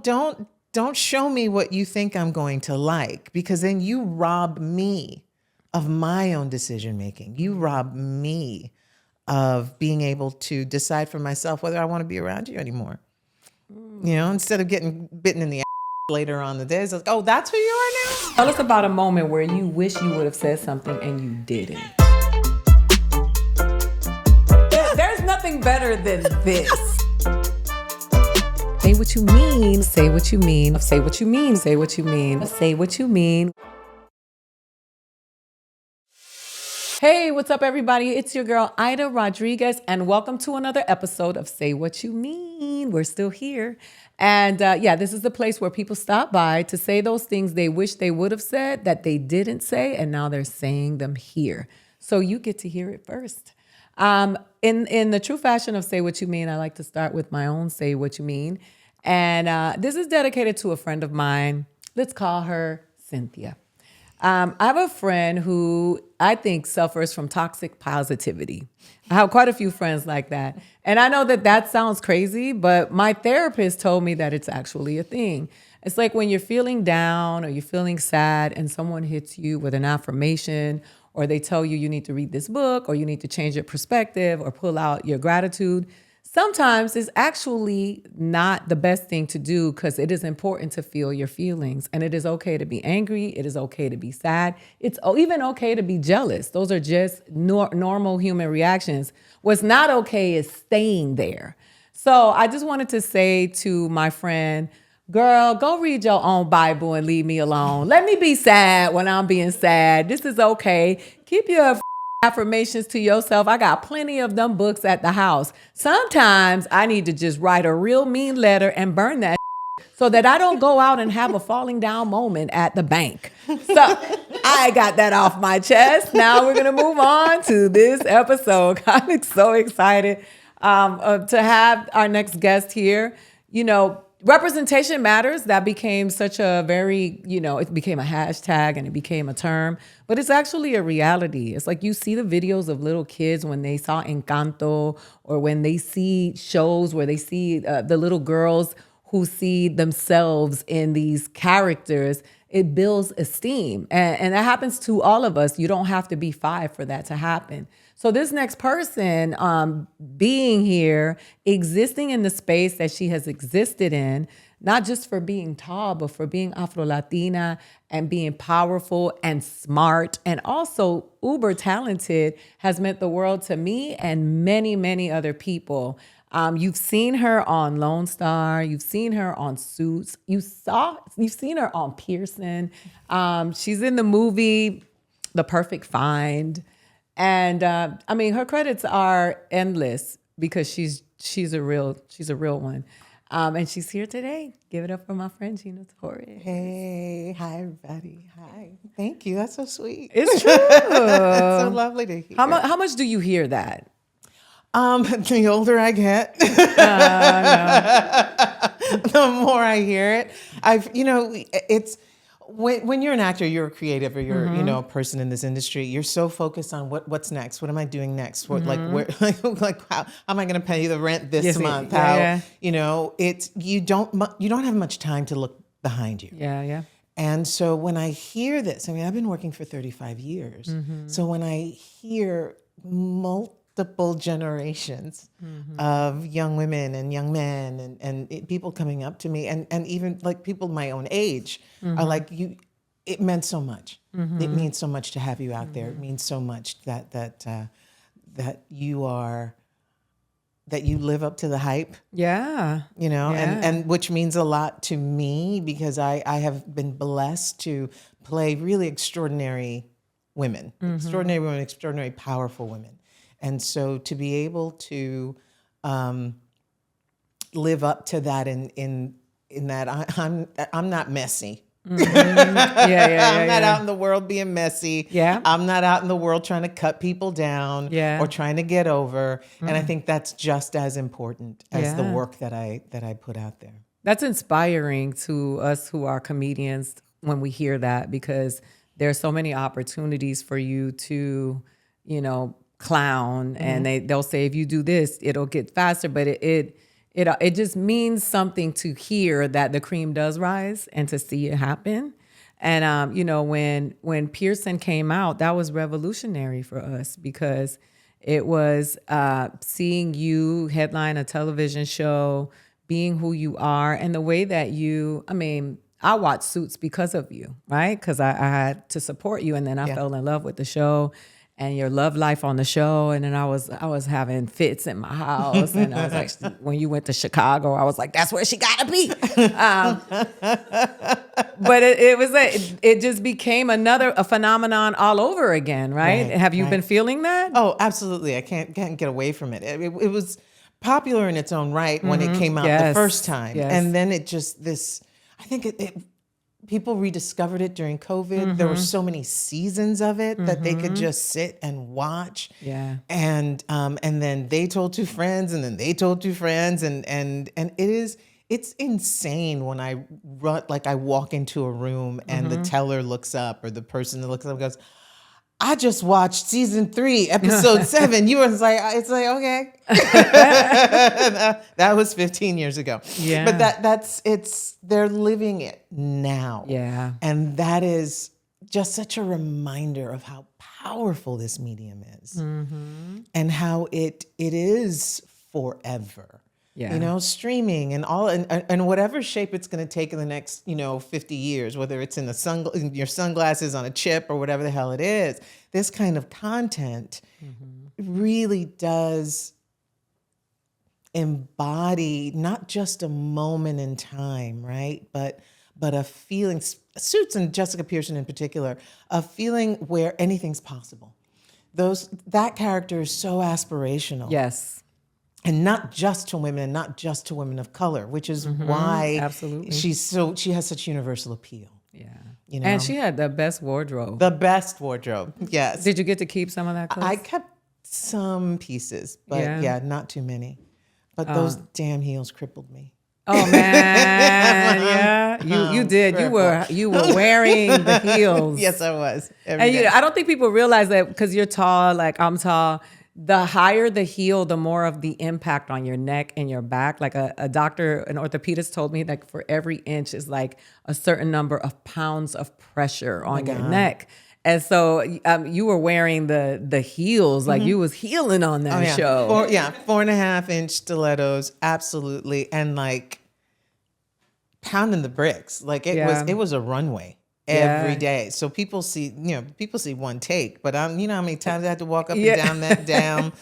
don't show me what you think I'm going to like, because then you rob me of my own decision making. You rob me of being able to decide for myself whether I want to be around you anymore. You know, instead of getting bitten in the ass later on the day, it's like, oh, that's who you are now? Tell us about a moment where you wish you would have said something and you didn't. There's nothing better than this. Say what you mean. Say what you mean. Say what you mean. Say what you mean. Say what you mean. Hey, what's up, everybody? It's your girl, Aida Rodriguez, and welcome to another episode of Say What You Mean. We're still here. And this is the place where people stop by to say those things they wish they would have said that they didn't say, and now they're saying them here. So you get to hear it first. In the true fashion of Say What You Mean, I like to start with my own Say What You Mean. And this is dedicated to a friend of mine. Let's call her Cynthia. I have a friend who I think suffers from toxic positivity. I have quite a few friends like that. And I know that sounds crazy, but my therapist told me that it's actually a thing. It's like when you're feeling down or you're feeling sad and someone hits you with an affirmation, or they tell you need to read this book, or you need to change your perspective or pull out your gratitude. Sometimes it's actually not the best thing to do, because it is important to feel your feelings. And it is okay to be angry. It is okay to be sad. It's even okay to be jealous. Those are just normal human reactions. What's not okay is staying there. So I just wanted to say to my friend, girl, go read your own Bible and leave me alone. Let me be sad when I'm being sad. This is okay. Keep your affirmations to yourself. I got plenty of them books at the house. Sometimes I need to just write a real mean letter and burn that so that I don't go out and have a falling down moment at the bank. So I got that off my chest. Now we're going to move on to this episode. I'm so excited to have our next guest here. You know, representation matters. That became such a very, it became a hashtag and it became a term, but it's actually a reality. It's like you see the videos of little kids when they saw Encanto, or when they see shows where they see the little girls who see themselves in these characters. It builds esteem. And that happens to all of us. You don't have to be 5 for that to happen. So this next person being here, existing in the space that she has existed in, not just for being tall, but for being Afro-Latina and being powerful and smart and also uber talented, has meant the world to me and many, many other people. You've seen her on Lone Star. You've seen her on Suits. You've seen her on Pearson. She's in the movie The Perfect Find. And her credits are endless, because she's a real one. And she's here today. Give it up for my friend Gina Torres. Hey, hi everybody. Hi. Thank you. That's so sweet. It's true. It's so lovely to hear. How much do you hear that? The older I get, the more I hear it. It's when you're an actor, you're a creative, or you're a person in this industry. You're so focused on what's next. What am I doing next? What how am I going to pay the rent this month? You don't have much time to look behind you. Yeah. And so when I hear this, I've been working for 35 years. So when I hear multiple generations of young women and young men and people coming up to me, and even like people my own age are like, it meant so much. It means so much to have you out there. It means so much that you live up to the hype. Yeah. And which means a lot to me, because I have been blessed to play really extraordinary women, extraordinary powerful women. And so to be able to live up to that in that I'm not messy. I'm not out in the world being messy. Yeah. I'm not out in the world trying to cut people down or trying to get over. And I think that's just as important as the work that I put out there. That's inspiring to us who are comedians when we hear that, because there are so many opportunities for you to, clown, and they'll say, if you do this, it'll get faster, but it it just means something to hear that the cream does rise and to see it happen. And when Pearson came out, that was revolutionary for us because it was seeing you headline a television show, being who you are, and the way that I watched Suits because of you, right? Because I had to support you, and then I fell in love with the show and your love life on the show. And then I was having fits in my house, and I was like, when you went to Chicago, I was like, that's where she gotta be. But it just became a phenomenon all over again, right? Have you been feeling that? Oh, absolutely. I can't get away from it. It was popular in its own right when it came out the first time. Yes. And then it just I think people rediscovered it during COVID. There were so many seasons of it that they could just sit and watch. Yeah. And then they told two friends, and then they told two friends, and it's insane when I walk into a room and the teller looks up, or the person that looks up goes, I just watched season 3, episode 7. You were it's like, okay. That was 15 years ago. Yeah. But they're living it now. Yeah. And that is just such a reminder of how powerful this medium is and how it is forever. Yeah. Streaming and all, and whatever shape it's going to take in the next, 50 years, whether it's in your sunglasses on a chip or whatever the hell it is, this kind of content really does embody not just a moment in time, right? But a feeling, Suits and Jessica Pearson in particular, a feeling where anything's possible. That character is so aspirational. Yes. And not just to women, and not just to women of color, which is why absolutely she has such universal appeal. Yeah. You know? And she had the best wardrobe. The best wardrobe, yes. Did you get to keep some of that clothes? I kept some pieces, but not too many. But those damn heels crippled me. Oh man, yeah, you did. You were wearing the heels. Yes, I was. And I don't think people realize that because you're tall, like I'm tall. The higher the heel, the more of the impact on your neck and your back. Like a doctor, an orthopedist told me that for every inch is like a certain number of pounds of pressure on your neck. And so you were wearing the heels, like you was heeling on that show. 4.5-inch stilettos, absolutely. And like pounding the bricks. Like it was a runway. Every day. So people see one take, but how many times I had to walk up and down that damn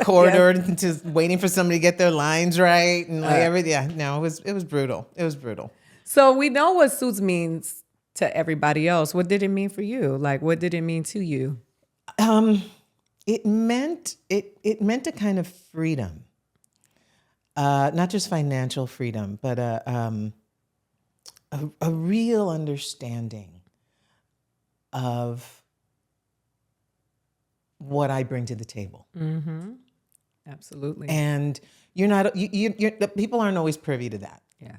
corridor just waiting for somebody to get their lines right and like everything. Yeah, no, it was brutal. It was brutal. So we know what Suits means to everybody else. What did it mean for you? Like, what did it mean to you? It meant a kind of freedom, not just financial freedom, but a real understanding of what I bring to the table. Mm-hmm. Absolutely. And people aren't always privy to that. Yeah.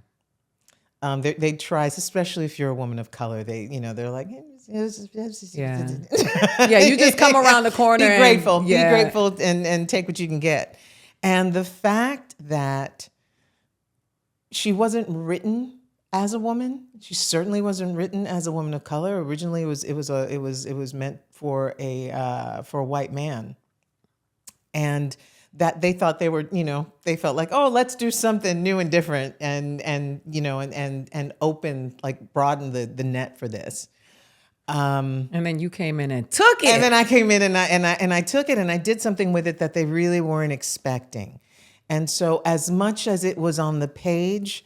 They try, especially if you're a woman of color. They're like, yeah, you just come around the corner. Be grateful, and take what you can get. And the fact that she wasn't written as a woman, she certainly wasn't written as a woman of color. Originally, it was meant for a white man, and that they thought they felt like, oh, let's do something new and different, and open, like broaden the net for this. And then you came in and took it. And then I came in and I took it and I did something with it that they really weren't expecting. And so as much as it was on the page,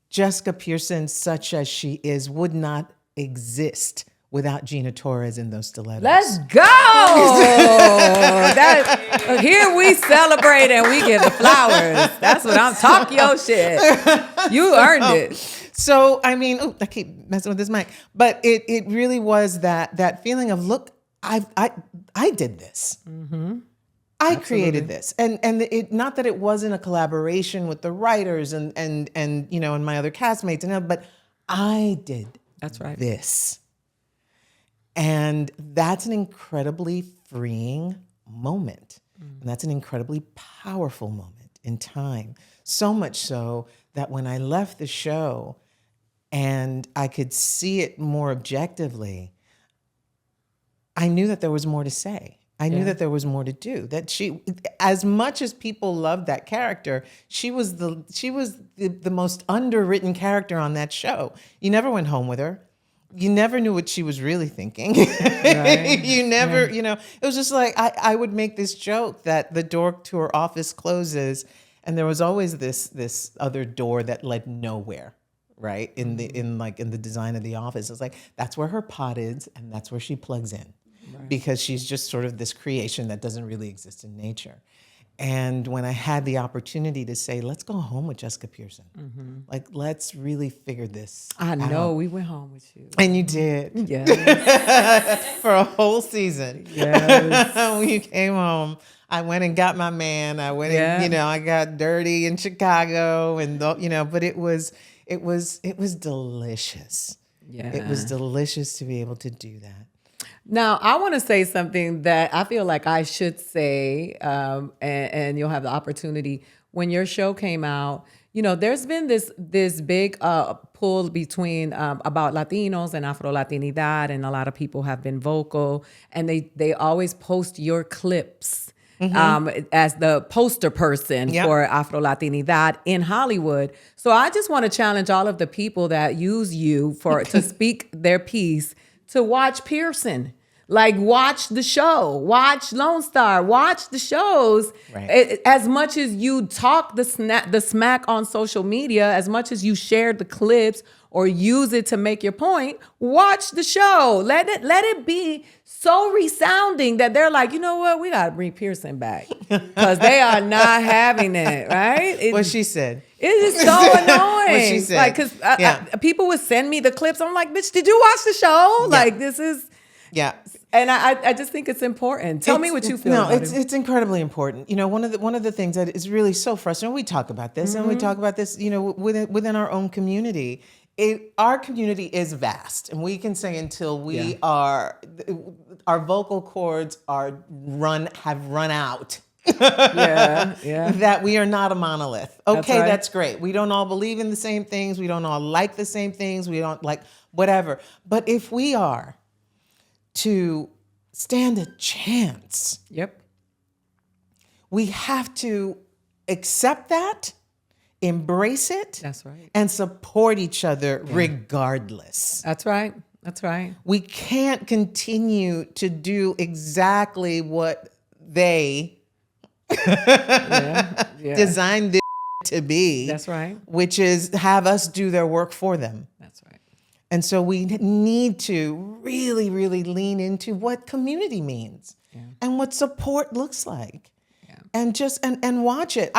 Jessica Pearson, such as she is, would not exist without Gina Torres in those stilettos. Let's go! Here we celebrate and we give the flowers. That's what I'm talking your shit. You earned it. So, I mean, I keep messing with this mic, but it really was that feeling of, look, I did this. Mm-hmm. I created this, and it, not that it wasn't a collaboration with the writers and my other castmates but I did. That's right. This, and that's an incredibly freeing moment, and that's an incredibly powerful moment. in time. So much so that when I left the show and I could see it more objectively, I knew that there was more to say. I knew that there was more to do. That she, as much as people loved that character, she was the most underwritten character on that show. You never went home with her. You never knew what she was really thinking. Right. You never, it was just like, I would make this joke that the door to her office closes and there was always this other door that led nowhere. Right. In the design of the office. It's like, that's where her pot is and that's where she plugs in. Right. Because she's just sort of this creation that doesn't really exist in nature. And when I had the opportunity to say, let's go home with Jessica Pearson, like, let's really figure this out. I know, we went home with you. And you did. Yes. For a whole season. Yes. When you came home, I went and got my man. I went and, I got dirty in Chicago and, but it was delicious. Yeah. It was delicious to be able to do that. Now, I want to say something that I feel like I should say, and you'll have the opportunity. When your show came out, there's been this big pull between about Latinos and Afro-Latinidad, and a lot of people have been vocal, and they always post your clips as the poster person for Afro-Latinidad in Hollywood. So I just want to challenge all of the people that use you to speak their piece to watch Pearson. Like, watch the show, watch Lone Star, watch the shows. Right. As much as you talk the smack on social media, as much as you share the clips or use it to make your point, watch the show. Let it be so resounding that they're like, you know what, we got to bring Pearson back because they are not having it, right? What she said. It is so annoying. What she said. Like, because people would send me the clips. I'm like, bitch, did you watch the show? Yeah. Like, this is... Yeah. And I just think it's important. Tell me what you feel. No, it's incredibly important. One of the things that is really so frustrating, we talk about this and we talk about this, within our own community. Our community is vast, and we can say until we our vocal cords have run out. That we are not a monolith. Okay, that's great. We don't all believe in the same things. We don't all like the same things. We don't like whatever. But if we are to stand a chance, we have to accept that, embrace it, that's right, and support each other regardless. That's right. That's right. We can't continue to do exactly what they designed this to be. That's right. Which is have us do their work for them. That's right. And so we need to really, really lean into what community means and what support looks like, and just and watch it.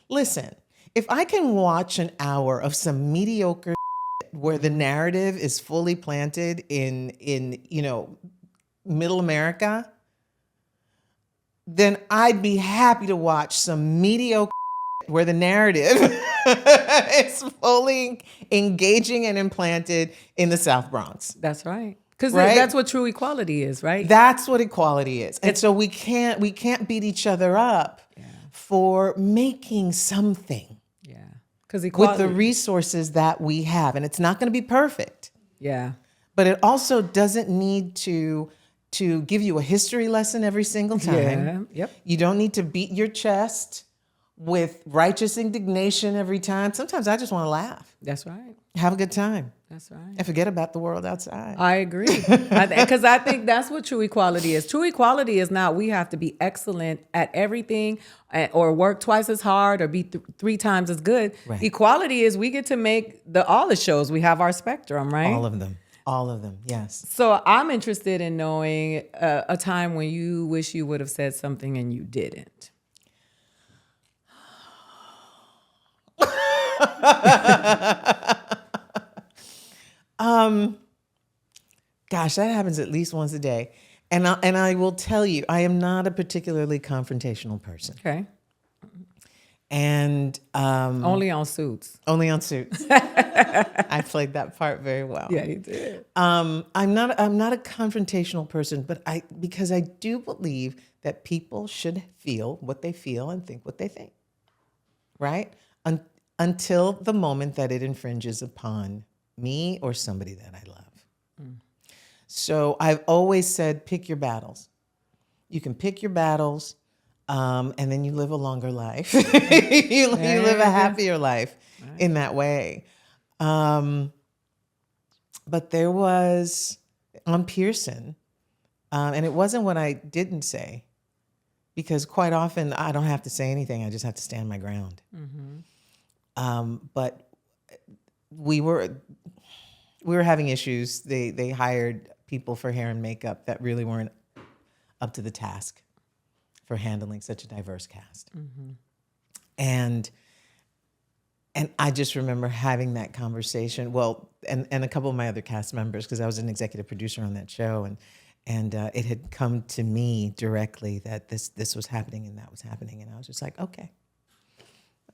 Listen. If I can watch an hour of some mediocre where the narrative is fully planted in Middle America, then I'd be happy to watch some mediocre where the narrative is fully engaging and implanted in the South Bronx. That's right. Because that's what true equality is, right? That's what equality is. And so we can't beat each other up for making something. Yeah. Because with the resources that we have. And it's not going to be perfect. Yeah. But it also doesn't need to give you a history lesson every single time. Yeah. Yep. You don't need to beat your chest with righteous indignation every time. Sometimes I just want to laugh. That's right. Have a good time. That's right. And forget about the world outside. I agree. Because I think that's what true equality is. True equality is not we have to be excellent at everything or work twice as hard or be 3 times as good. Right. Equality is we get to make all the shows. We have our spectrum, right? All of them. All of them, yes. So I'm interested in knowing a time when you wish you would have said something and you didn't. Gosh, that happens at least once a day. And I will tell you, I am not a particularly confrontational person. Okay. And only on Suits. Only on Suits. I played that part very well. Yeah, you did. I'm not a confrontational person, but because I do believe that people should feel what they feel and think what they think. right? Until the moment that it infringes upon me or somebody that I love. So I've always said, pick your battles. You can pick your battles, and then you live a longer life. you live a happier life in that way. But there was on Pearson, and it wasn't what I didn't say, because quite often I don't have to say anything. I just have to stand my ground. But we were having issues. They hired people for hair and makeup that really weren't up to the task for handling such a diverse cast. And I just remember having that conversation. Well, and a couple of my other cast members, because I was an executive producer on that show, and it had come to me directly that this was happening and that was happening, and I was just like, okay.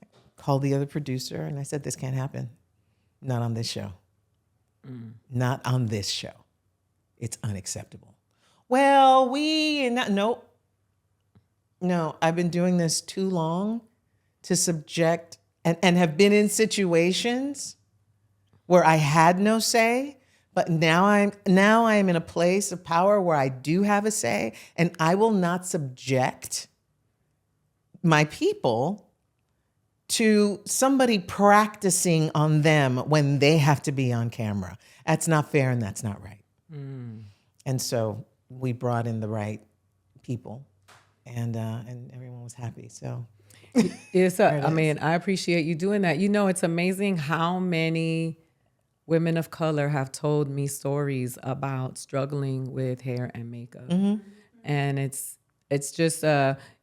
I called the other producer and I said, this can't happen. Not on this show. Not on this show. It's unacceptable. Well, no, I've been doing this too long to subject and have been in situations where I had no say, but now I'm in a place of power where I do have a say, and I will not subject my people to somebody practicing on them when they have to be on camera. That's not fair and that's not right. And so we brought in the right people, and everyone was happy. So I appreciate you doing that. You know, it's amazing how many women of color have told me stories about struggling with hair and makeup. And it's just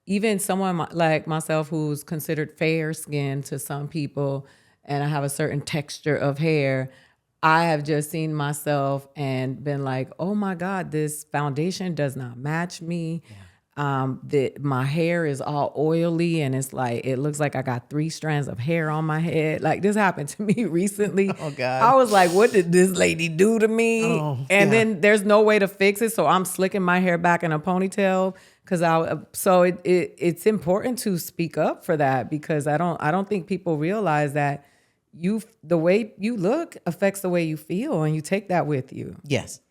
even someone like myself who's considered fair skinned to some people, and I have a certain texture of hair, I have just seen myself and been like, oh my God, this foundation does not match me. My hair is all oily, and it's like, it looks like I got 3 strands of hair on my head. Like, this happened to me recently. Oh God. I was like, what did this lady do to me? Then there's no way to fix it. So I'm slicking my hair back in a ponytail it's important to speak up for that, because I don't think people realize that the way you look affects the way you feel, and you take that with you. Yes.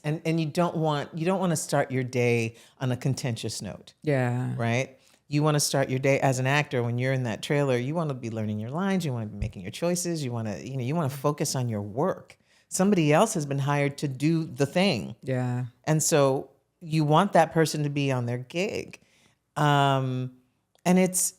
And you don't want to start your day on a contentious note. Yeah. Right? You want to start your day as an actor when you're in that trailer, you want to be learning your lines, you want to be making your choices, you want to focus on your work. Somebody else has been hired to do the thing. Yeah. And so you want that person to be on their gig. And it's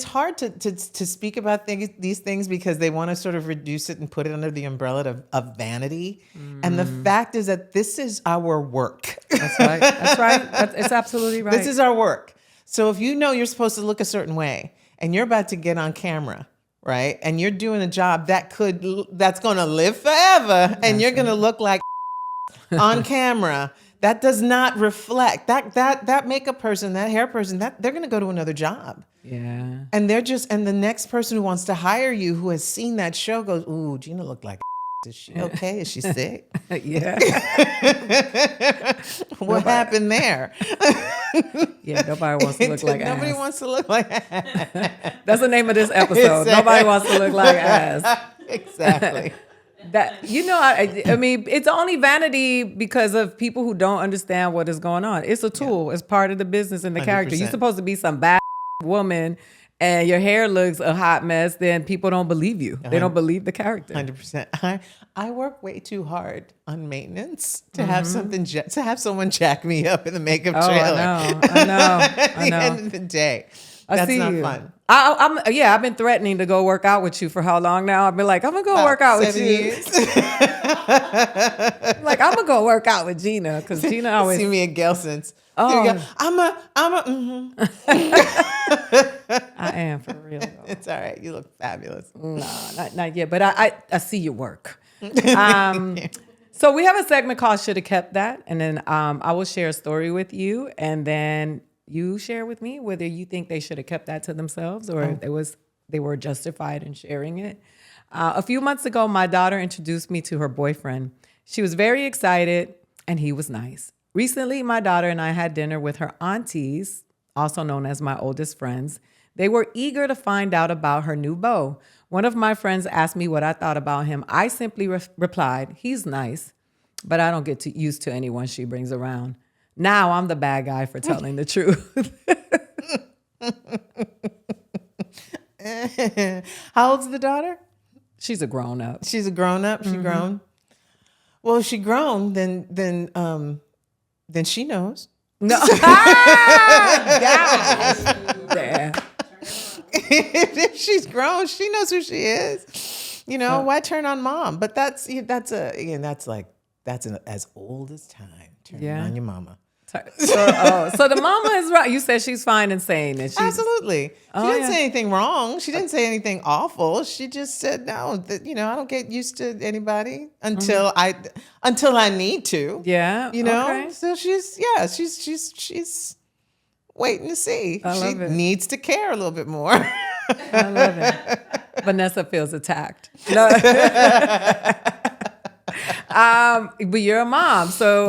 hard to speak about these things, because they want to sort of reduce it and put it under the umbrella of vanity. And the fact is that this is our work. That's right. It's absolutely right. This is our work. So if you know you're supposed to look a certain way and you're about to get on camera, right? And you're doing a job that's going to live forever, and you're going to look like on camera, that does not reflect that makeup person, that hair person, that they're going to go to another job. Yeah. And the next person who wants to hire you, who has seen that show, goes, ooh, Gina looked like is she okay? Is she sick? Yeah. What happened there? Yeah, nobody wants to look like ass. Nobody wants to look like That's the name of this episode. Nobody wants to look like ass. Exactly. I mean, it's only vanity because of people who don't understand what is going on. It's a tool. It's part of the business and the 100%. Character. You're supposed to be some bad woman, and your hair looks a hot mess, then people don't believe you. They don't believe the character. 100%. I work way too hard on maintenance to have to have someone jack me up in the makeup trailer. I know. At the end of the day, that's not fun. I've been threatening to go work out with you for how long now? I've been like, I'm gonna go work out with you. 7 years. Like, I'm gonna go work out with Gina, because Gina always see me at Gelson's. Oh, I'm I am, for real though. It's all right. You look fabulous. No, not yet. But I see your work. So we have a segment called Shoulda Kept That, and then I will share a story with you, and then you share with me whether you think they should have kept that to themselves, or they were justified in sharing it. A few months ago, my daughter introduced me to her boyfriend. She was very excited, and he was nice. Recently, my daughter and I had dinner with her aunties, also known as my oldest friends. They were eager to find out about her new beau. One of my friends asked me what I thought about him. I simply replied, he's nice, but I don't get used to anyone she brings around. Now I'm the bad guy for telling the truth. How old's the daughter? She's a grown up. She's a grown up. She grown. Well, if she grown, then she knows. No. Yeah. If she's grown, she knows who she is. You know, why turn on mom? But that's as old as time. Turning on your mama. So the mama is right. You said she's fine and sane, and she's Absolutely. She didn't say anything wrong. She didn't say anything awful. She just said no. That I don't get used to anybody until I need to. Yeah. Okay. So she's waiting to see. I love She it. needs to care a little bit more. I love it. Vanessa feels attacked. No. But you're a mom, so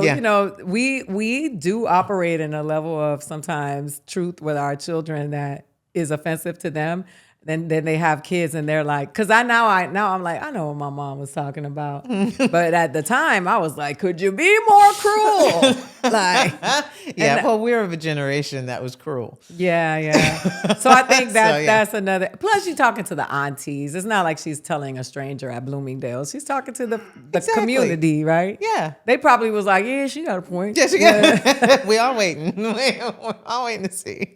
we do operate in a level of sometimes truth with our children that is offensive to them. Then they have kids and they're like, because I'm like, I know what my mom was talking about, but at the time I was like, could you be more cruel? Well, we're of a generation that was cruel. Yeah. So I think that's another. Plus, you're talking to the aunties. It's not like she's telling a stranger at Bloomingdale's. She's talking to the community, right? Yeah. They probably was like, yeah, she got a point. Yeah, she got. We all waiting. We're all waiting to see.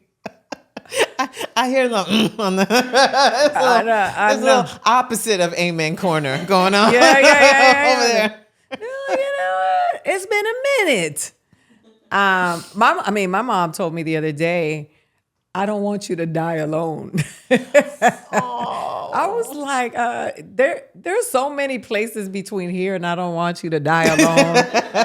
I hear the on the I know. Little opposite of Amen Corner going on. Yeah. Over there. You know what? It's been a minute. My mom told me the other day, I don't want you to die alone. I was like, there's so many places between here and I don't want you to die alone.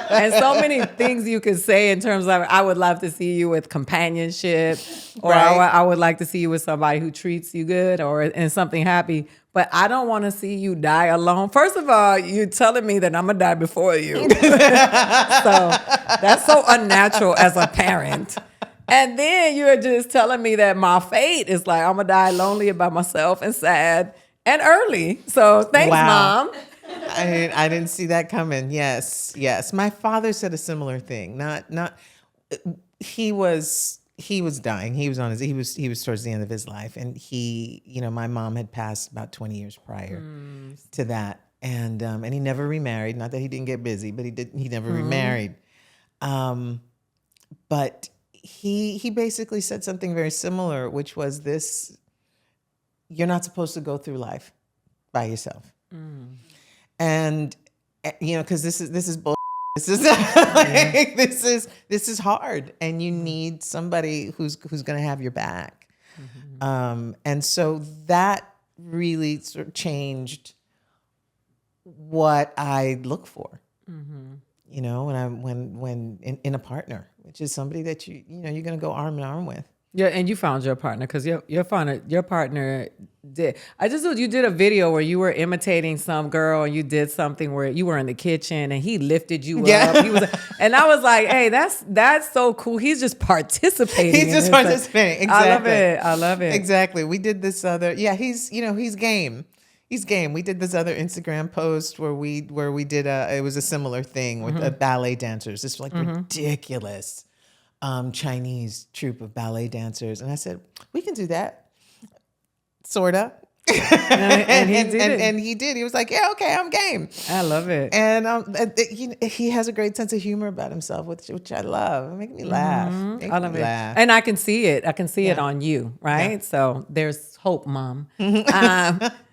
And so many things you could say in terms of, I would love to see you with companionship, or I would like to see you with somebody who treats you good or in something happy. But I don't want to see you die alone. First of all, you're telling me that I'm going to die before you. So that's so unnatural as a parent. And then you're just telling me that my fate is like, I'm going to die lonely by myself and sad and early. So thanks, Mom. I didn't see that coming. Yes. My father said a similar thing. He was dying. He was towards the end of his life. And my mom had passed about 20 years prior to that. And he never remarried. Not that he didn't get busy, but he never remarried. But he basically said something very similar, which was this: you're not supposed to go through life by yourself. And because this is bull. This is this is hard, and you need somebody who's going to have your back. And so that really sort of changed what I look for. When in a partner, which is somebody that you're going to go arm in arm with. Yeah, and you found your partner because your partner did. I just thought you did a video where you were imitating some girl and you did something where you were in the kitchen and he lifted you up. And I was like, hey, that's so cool. He's just participating. Exactly. I love it. Exactly. We did this other. Yeah, he's game. He's game. We did this other Instagram post where we did it was a similar thing with ballet dancers. This ridiculous Chinese troupe of ballet dancers. And I said, we can do that. Sorta. And he did it. And he did. He was like, yeah, okay, I'm game. I love it. And he has a great sense of humor about himself, which I love. It makes me laugh. I love it. And I can see it. I can see it on you, right? Yeah. So there's hope, Mom.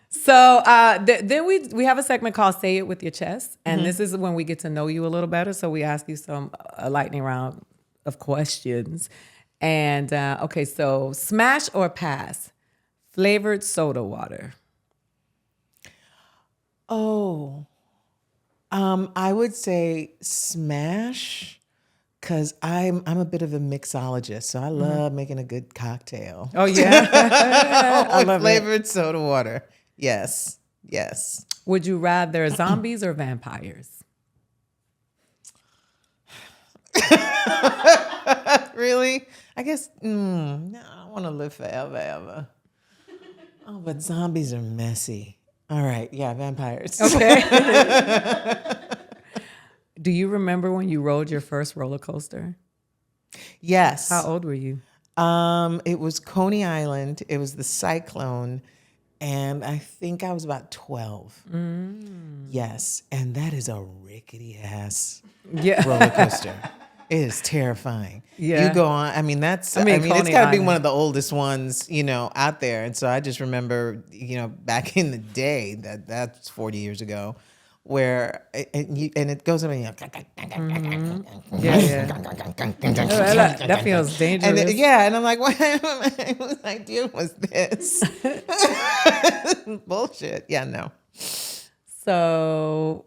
So then we have a segment called Say It With Your Chest. And this is when we get to know you a little better. So we ask you a lightning round of questions. And okay, so smash or pass? Flavored soda water. Oh, I would say smash, because I'm a bit of a mixologist, so I love making a good cocktail. Oh yeah, I love flavored soda water. Yes. Would you rather zombies or vampires? Really? I guess, no, I don't want to live forever, ever. Oh, but zombies are messy. All right, yeah, vampires. Okay. Do you remember when you rode your first roller coaster? Yes. How old were you? It was Coney Island. It was the Cyclone, and I think I was about 12. Yes, and that is a rickety ass Yeah. roller coaster. It is terrifying. Yeah. You go on. I mean, it's Coney got to be Island. one of the oldest ones, out there. And so I just remember, back in the day, that's 40 years ago, where it goes. I mean, That feels dangerous. and I'm like, what idea was this? Bullshit. Yeah, no. So,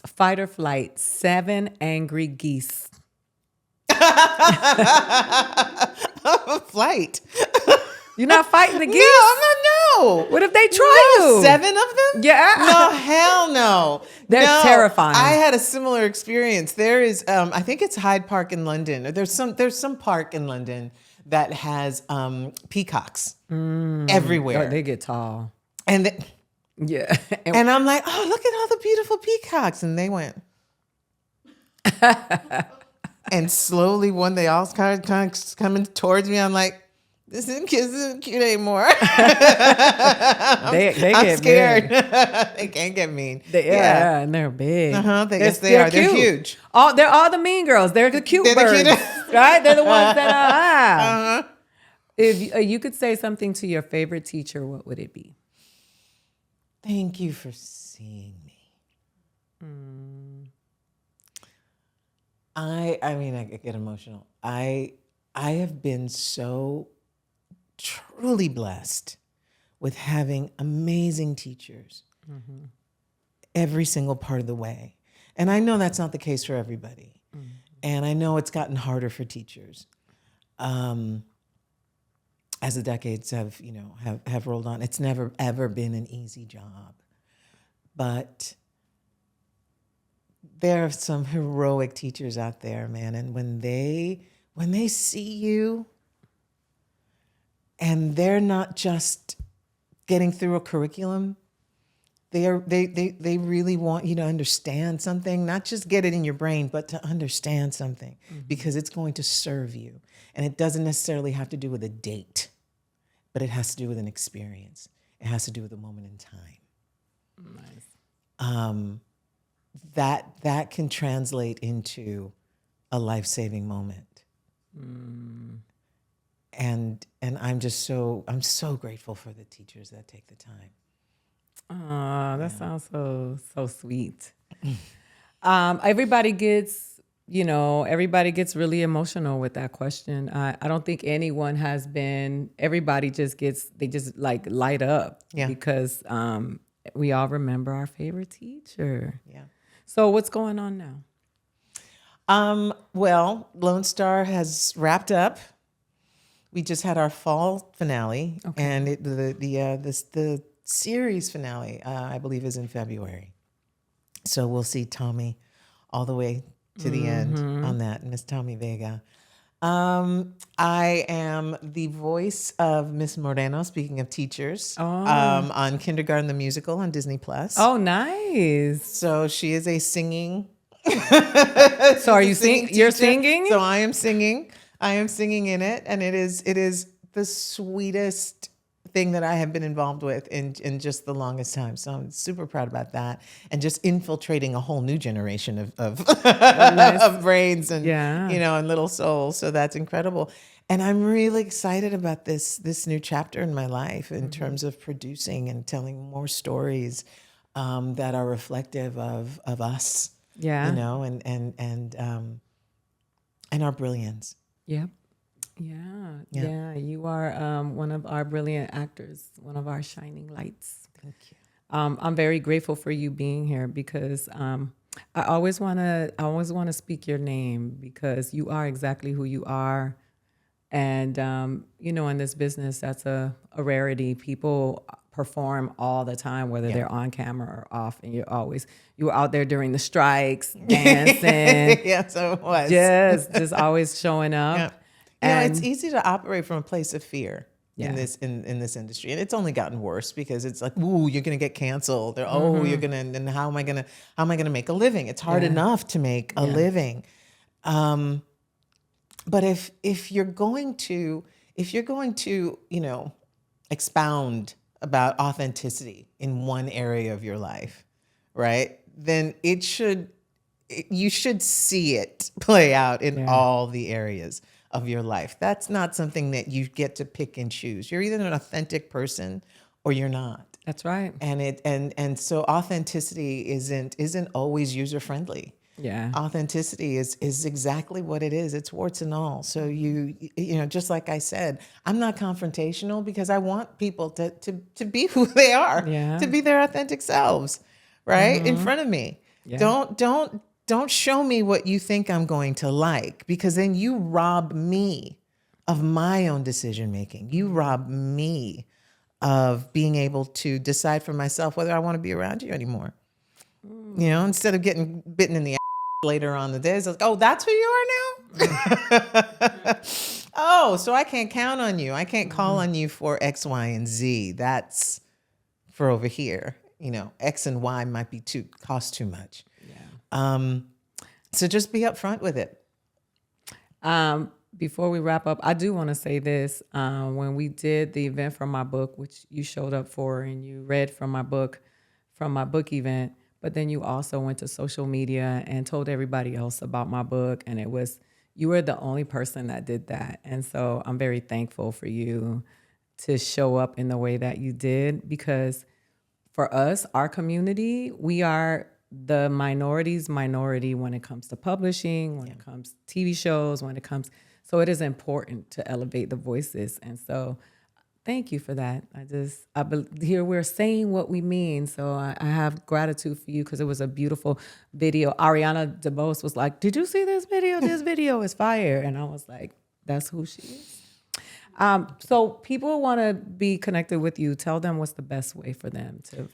fight or flight, 7 angry geese. Flight. You're not fighting the geese? No, no. What if they try you? 7 of them? Yeah. No, hell no. They're terrifying. I had a similar experience. There is, I think it's Hyde Park in London. There's some park in London that has peacocks everywhere. Oh, they get tall. And Yeah. and I'm like, oh, look at all the beautiful peacocks. And they went. And slowly, one they all kind of coming towards me. I'm like, this isn't cute anymore. They I'm get scared. big. They can't get mean. Yeah, and they're big. Yes, they are. They're cute. huge. They're all the mean girls. They're the cute They're the birds, cute- right? They're the ones that are. If you could say something to your favorite teacher, what would it be? Thank you for seeing me. I mean, I get emotional. I have been so truly blessed with having amazing teachers every single part of the way. And I know that's not the case for everybody. And I know it's gotten harder for teachers as the decades have rolled on. It's never, ever been an easy job. But there are some heroic teachers out there, man. And when they see you and they're not just getting through a curriculum, they really want you to understand something, not just get it in your brain, but to understand something because it's going to serve you. And it doesn't necessarily have to do with a date, but it has to do with an experience. It has to do with a moment in time. Nice. That can translate into a life-saving moment. And I'm so grateful for the teachers that take the time. Oh, that sounds so sweet. Everybody gets really emotional with that question. I don't think anyone has been. Everybody just like light up because we all remember our favorite teacher. Yeah. So what's going on now? Well, Lone Star has wrapped up. We just had our fall finale, and the series finale, I believe, is in February. So we'll see Tommy all the way to the end on that, Miss Tommy Vega. I am the voice of Miss Moreno, speaking of teachers, on Kindergarten the Musical on Disney+. Oh, nice. So she is a singing. So are you singing? You're singing? So I am singing. I am singing in it, and it is the sweetest thing that I have been involved with in just the longest time. So I'm super proud about that, and just infiltrating a whole new generation of of brains and and little souls. So that's incredible, and I'm really excited about this new chapter in my life in terms of producing and telling more stories that are reflective of us. Yeah, and our brilliance. Yep. Yeah. You are one of our brilliant actors, one of our shining lights. Thank you. I'm very grateful for you being here because I always want to speak your name because you are exactly who you are, and in this business that's a rarity. People perform all the time, whether they're on camera or off, and you were out there during the strikes, dancing. Yeah, so it was. Just always showing up. And it's easy to operate from a place of fear in Yeah. this industry, and it's only gotten worse because it's like, ooh, you're gonna get canceled, or oh, you're gonna, and how am I gonna make a living? It's hard enough to make a living. But if you're going to expound about authenticity in one area of your life, right? Then you should see it play out in all the areas of your life. That's not something that you get to pick and choose. You're either an authentic person or you're not. That's right. And so authenticity isn't always user friendly. Yeah. Authenticity is exactly what it is. It's warts and all. So you know, just like I said, I'm not confrontational because I want people to be who they are, to be their authentic selves, right? In front of me. Yeah. Don't show me what you think I'm going to like, because then you rob me of my own decision making. You rob me of being able to decide for myself whether I want to be around you anymore. You know, instead of getting bitten in the ass later on the day, it's like, oh, that's who you are now? Oh, so I can't count on you. I can't call on you for X, Y, and Z. That's for over here. You know, X and Y might be cost too much. So just be upfront with it. Before we wrap up, I do want to say this. When we did the event for my book, which you showed up for and you read from my book event, but then you also went to social media and told everybody else about my book. And you were the only person that did that. And so I'm very thankful for you to show up in the way that you did, because for us, our community, we are the minority's minority when it comes to publishing, when it comes to TV shows, so it is important to elevate the voices. And so thank you for that. Here we're saying what we mean. So I have gratitude for you, because it was a beautiful video. Ariana DeBose was like, did you see this video? This video is fire. And I was like, that's who she is. So people want to be connected with you. Tell them what's the best way for them to.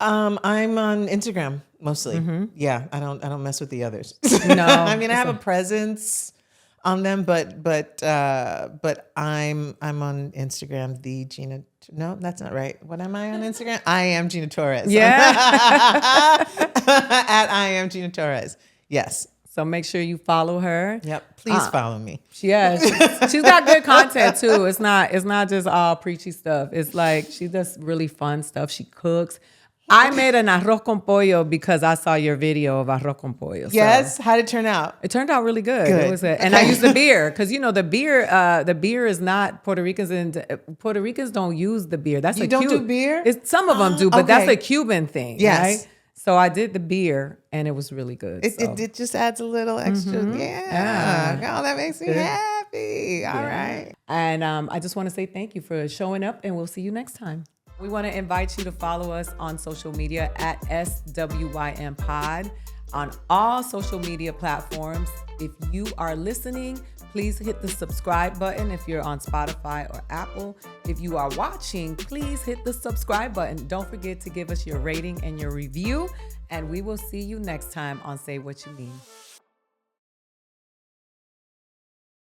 I'm on Instagram mostly. Yeah, I don't mess with the others. No, I mean, I have a presence on them, but I'm on Instagram. The Gina. No, that's not right. What am I on Instagram? I am Gina Torres. Yeah. At I am Gina Torres. Yes. So make sure you follow her. Yep. Please follow me. Yeah, she's got good content too. It's not just all preachy stuff. It's like she does really fun stuff. She cooks. I made an arroz con pollo because I saw your video of arroz con pollo. Yes. How did it turn out? It turned out really good. It was and I used the beer, because you know the beer is not Puerto Ricans, and Puerto Ricans don't use the beer. That's You don't do beer? Some of them do, but that's okay. a Cuban thing, Yes. right? So I did the beer, and it was really good. It just adds a little extra. Yeah. Oh, that makes me happy. All right. And I just want to say thank you for showing up, and we'll see you next time. We want to invite you to follow us on social media at SWYM Pod on all social media platforms. If you are listening, please hit the subscribe button if you're on Spotify or Apple. If you are watching, please hit the subscribe button. Don't forget to give us your rating and your review, and we will see you next time on Say What You Mean.